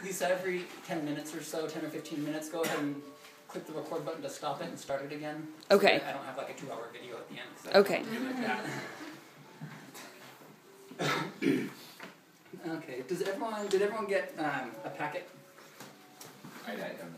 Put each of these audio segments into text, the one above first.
Lisa, every 10 minutes or so, 10 or 15 minutes, go ahead and click the record button to stop it and start it again. Okay. So I don't have like a 2-hour video at the end. Okay. Okay. Did everyone get a packet? I don't.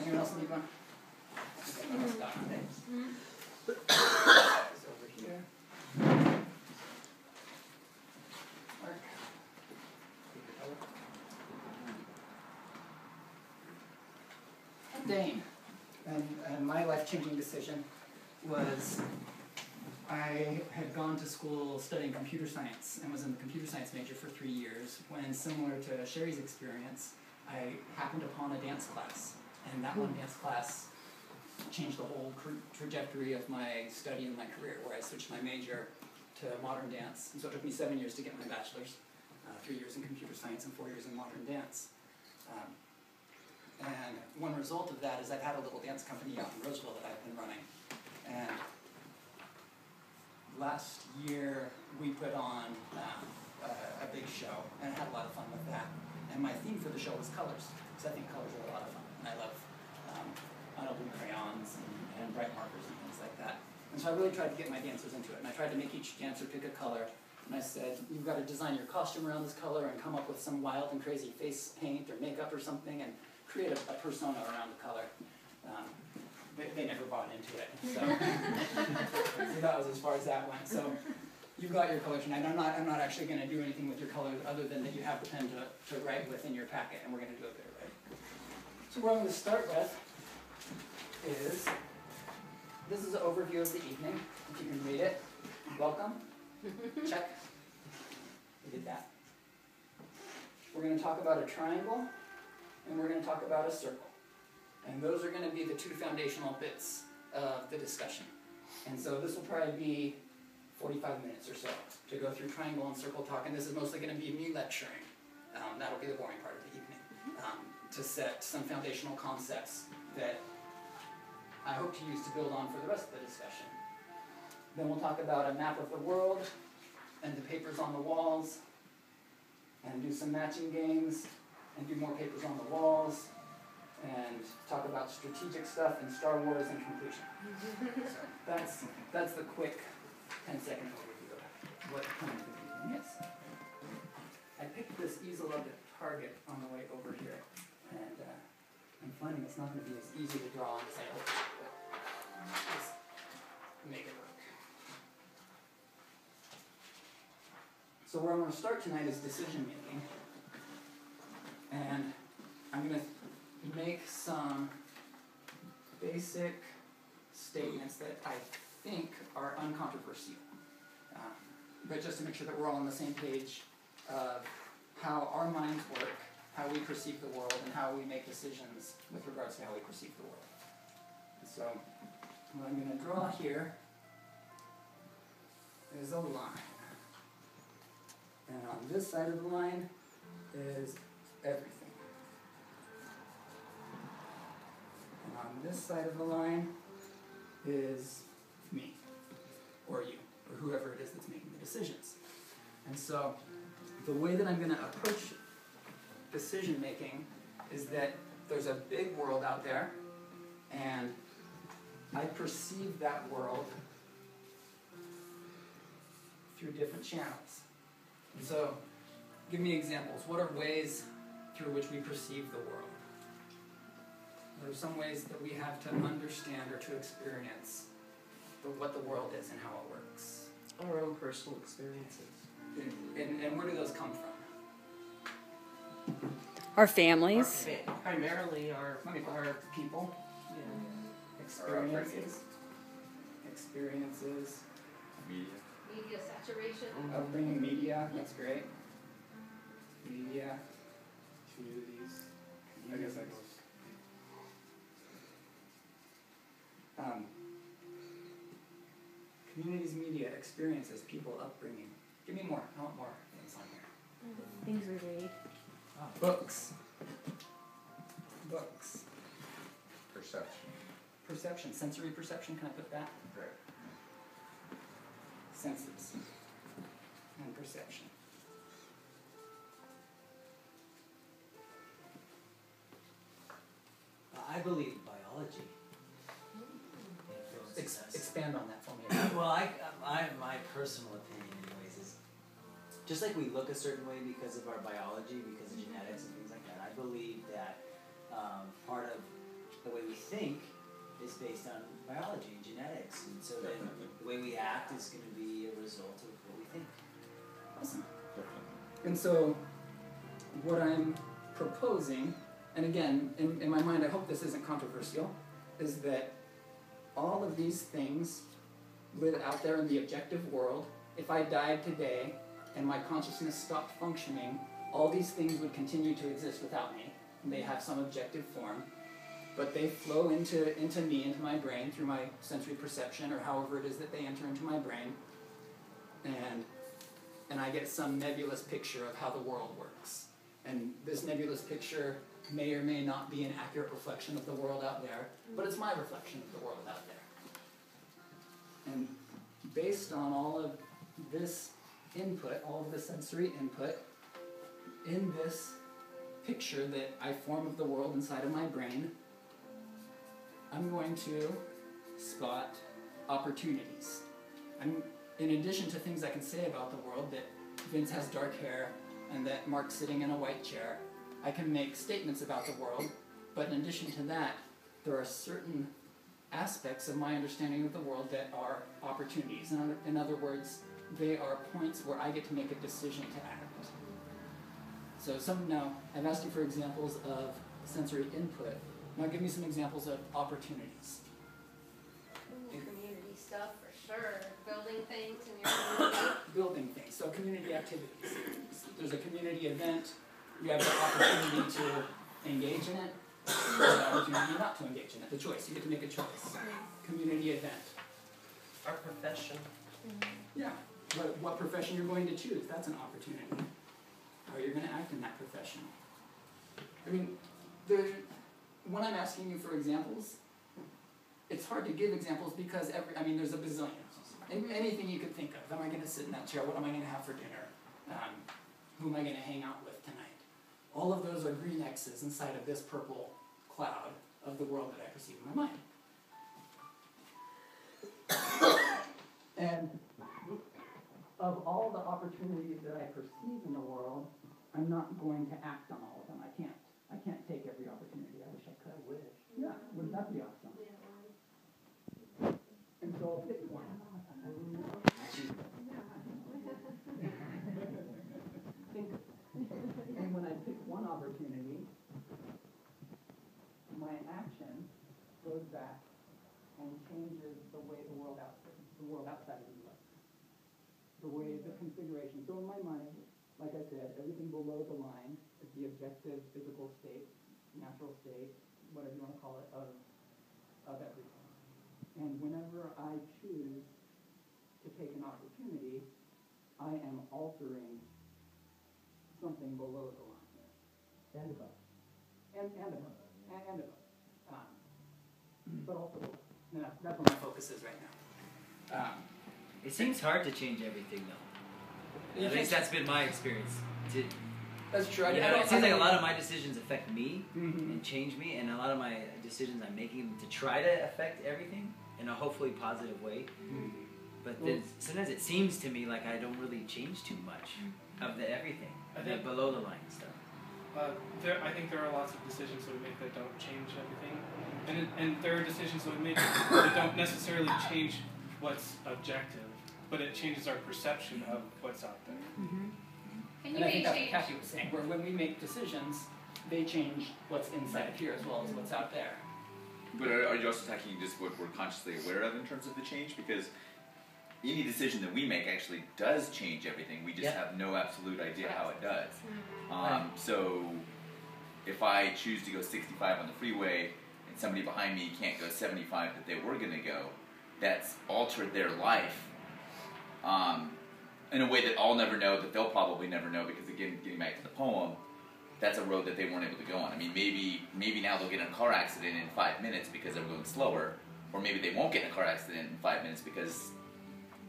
Anyone else need one? Okay, I'm gonna stop. Thanks. It's over here. Mark. Dane. And my life-changing decision was I had gone to school studying computer science and was in the computer science major for 3 years when, similar to Sherry's experience, I happened upon a dance class. And that one dance class changed the whole trajectory of my study and my career, where I switched my major to modern dance. And so it took me 7 years to get my bachelor's, 3 years in computer science and 4 years in modern dance. And one result of that is I've had a little dance company out in Roseville that I've been running. And last year we put on a big show and had a lot of fun with that. And my theme for the show was colors, because I think colors are a lot of fun. And I love blue crayons and bright markers and things like that. And so I really tried to get my dancers into it. And I tried to make each dancer pick a color. And I said, you've got to design your costume around this color and come up with some wild and crazy face paint or makeup or something and create a persona around the color. They never bought into it. So, so that was as far as that went. So you've got your color tonight. I'm not actually going to do anything with your color other than that you have the pen to write with in your packet, and we're going to do a bit of writing. So what I'm going to start with is, this is an overview of the evening. If you can read it. Welcome. Check. We did that. We're going to talk about a triangle, and we're going to talk about a circle. And those are going to be the two foundational bits of the discussion. And so this will probably be 45 minutes or so to go through triangle and circle talk. And this is mostly going to be me lecturing. That'll be the boring part of the evening. To set some foundational concepts that I hope to use to build on for the rest of the discussion. Then we'll talk about a map of the world and the papers on the walls, and do some matching games, and do more papers on the walls, and talk about strategic stuff and Star Wars in conclusion. So that's the quick 10-second overview of what kind of the evening is. I picked this easel up at Target on the way over here, and I'm finding it's not going to be as easy to draw on as I hoped, but just make it work. So where I'm going to start tonight is decision making, and I'm going to make some basic statements that I think are uncontroversial, but just to make sure that we're all on the same page of how our minds work, how we perceive the world, and how we make decisions with regards to how we perceive the world. So what I'm going to draw here is a line. And on this side of the line is everything. And on this side of the line is me, or you, or whoever it is that's making the decisions. And so the way that I'm going to approach decision making is that there's a big world out there, and I perceive that world through different channels. And so, give me examples. What are ways through which we perceive the world? What are some ways that we have to understand or to experience what the world is and how it works? Our own personal experiences. And where do those come from? Our families. Primarily our people. Yeah. Experiences. Media. Media saturation. Upbringing, media, that's great. Media. Communities. I guess that goes. Communities, media, experiences, people, upbringing. Give me more. I want more things on here. Things we read. Books. Books. Perception. Perception. Sensory perception. Can I put that? Right. Senses. And perception. I believe biology influences us. Expand on that for me. Well, my personal opinion, anyways, is just like we look a certain way because of our biology, because of genetics and things like that. I believe that part of the way we think is based on biology and genetics, and so then the way we act is going to be a result of what we think. Awesome. And so, what I'm proposing, and again, in my mind, I hope this isn't controversial, is that all of these things live out there in the objective world. If I died today and my consciousness stopped functioning, all these things would continue to exist without me, and they have some objective form, but they flow into me, into my brain, through my sensory perception, or however it is that they enter into my brain, and I get some nebulous picture of how the world works. And this nebulous picture may or may not be an accurate reflection of the world out there, but it's my reflection of the world out there. And based on all of this input, all of the sensory input, in this picture that I form of the world inside of my brain, I'm going to spot opportunities. In addition to things I can say about the world, that Vince has dark hair and that Mark's sitting in a white chair, I can make statements about the world, but in addition to that, there are certain aspects of my understanding of the world that are opportunities. In other words, they are points where I get to make a decision to act. So now, I've asked you for examples of sensory input. Now give me some examples of opportunities. Community stuff for sure. Building things in your community. Building things, so community activities. There's a community event, you have the opportunity to engage in it, or the opportunity not to engage in it, the choice, you get to make a choice. Community event. Our profession. Yeah, what profession you're going to choose, that's an opportunity. How you're going to act in that profession. I mean, when I'm asking you for examples, it's hard to give examples because there's a bazillion. Anything you could think of. Am I going to sit in that chair? What am I going to have for dinner? Who am I going to hang out with tonight? All of those are green X's inside of this purple cloud of the world that I perceive in my mind. And of all the opportunities that I perceive in the world, I'm not going to act on all of them. I can't take every opportunity. I wish I could. I wish. Yeah, wouldn't that be awesome? And so I'll pick one. And when I pick one opportunity, my action goes back and changes the way the world outside of me looks. The way the configuration. So in my mind, like I said, everything below the line is the objective physical state, natural state, whatever you want to call it, of everything. And whenever I choose to take an opportunity, I am altering something below the line. And above. And above. And above. But also below. And that's where my focus is right now. It seems hard to change everything, though. At least that's been my experience. That's true. It seems like a lot of my decisions affect me and change me, and a lot of my decisions I'm making to try to affect everything in a hopefully positive way. But then sometimes it seems to me like I don't really change too much of the everything, the below the line stuff. I think there are lots of decisions that we make that don't change everything, and there are decisions that we make that don't necessarily change what's objective, but it changes our perception of what's out there. And I think that's what Kathy was saying, where when we make decisions, they change what's inside here as well as what's out there. But are you also talking just what we're consciously aware of in terms of the change? Because any decision that we make actually does change everything. We just have no absolute idea how it does. So if I choose to go 65 on the freeway and somebody behind me can't go 75 that they were going to go, that's altered their life in a way that I'll never know, that they'll probably never know, because again, getting back to the poem, that's a road that they weren't able to go on. I mean, maybe now they'll get in a car accident in 5 minutes because they're going slower, or maybe they won't get in a car accident in 5 minutes because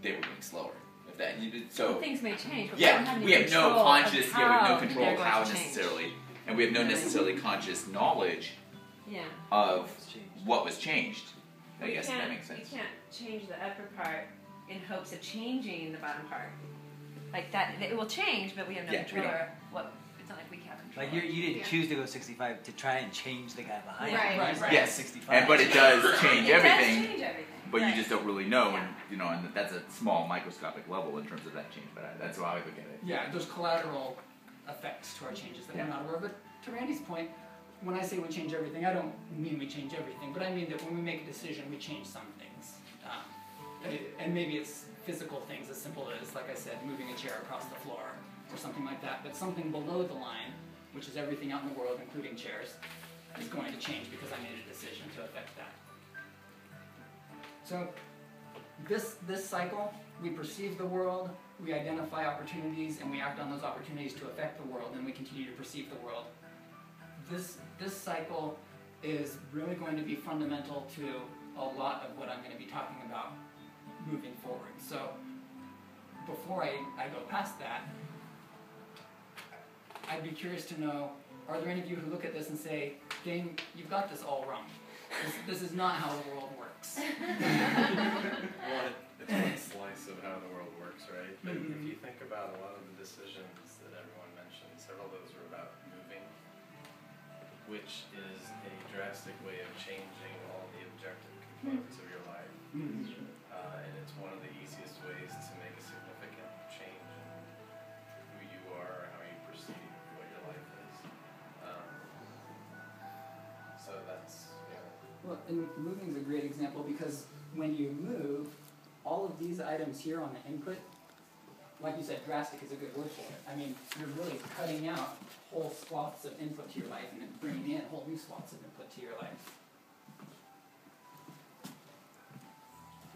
they were going slower, if that so things may change, but yeah, we have no conscious, we have no control of how change. necessarily, and we have no necessarily conscious knowledge Yeah. of what was changed. I You guess can't, that makes sense. You can't change the upper part in hopes of changing the bottom part. Like that, it will change, but we have no Yeah, we control don't. over what. It's not like we have control. Like you didn't Yeah. choose to go 65 to try and change the guy behind Right, you. right, right. Yes, 65. but it does change It does everything. change everything. But right. you just don't really know, Yeah. and and that's a small microscopic level in terms of that change. But that's how I look at it. Yeah, there's collateral effects to our changes that Yeah. we're not aware of. But to Randy's point, when I say we change everything, I don't mean we change everything, but I mean that when we make a decision, we change some things. And maybe it's physical things as simple as, like I said, moving a chair across the floor or something like that. But something below the line, which is everything out in the world, including chairs, is going to change because I made a decision to affect that. So this cycle, we perceive the world, we identify opportunities, and we act on those opportunities to affect the world, and we continue to perceive the world. This cycle is really going to be fundamental to a lot of what I'm going to be talking about moving forward. So before I go past that, I'd be curious to know, are there any of you who look at this and say, Dane, you've got this all wrong. This is not how the world works. Well, it's one slice of how the world works, right? But if you think about a lot of the decisions that everyone mentioned, several of those are about moving, which is a drastic way of changing all the objective components of your life. And it's one of the easiest ways to make a significant change in who you are, how you perceive what your life is. So that's, Well, and moving is a great example because when you move, all of these items here on the input, like you said, drastic is a good word for it. I mean, you're really cutting out whole swaths of input to your life and then bringing in whole new swaths of input to your life.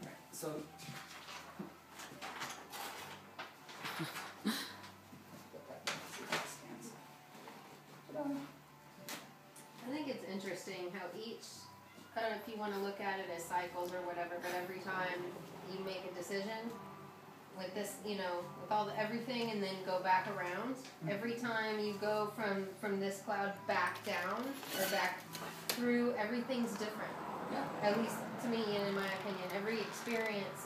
Right, so I think it's interesting how each, I don't know if you want to look at it as cycles or whatever, but every time you make a decision with this, with all the everything and then go back around, every time you go from this cloud back down or back through, everything's different. yeah. At least to me and in my opinion. Every experience,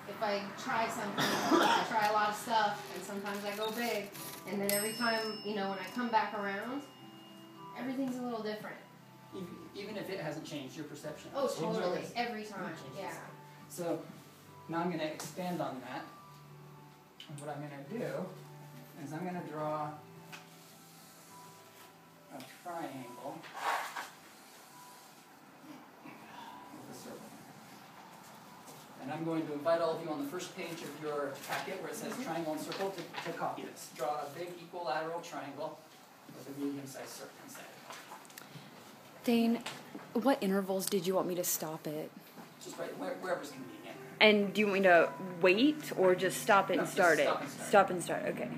if I try something, I try a lot of stuff and sometimes I go big. And then every time, when I come back around, everything's a little different. Even if it hasn't changed, your perception Oh, has changed. totally. Every time. Changes. Yeah. So now I'm going to expand on that. And what I'm going to do is I'm going to draw a triangle with a circle. And I'm going to invite all of you on the first page of your packet where it says triangle and circle to copy this. Draw a big equilateral triangle with a medium-sized circle inside. Dane, what intervals did you want me to stop it? Just right wherever's convenient. And do you want me to wait or just stop it No, and just start it? stop and start. Stop and start, okay.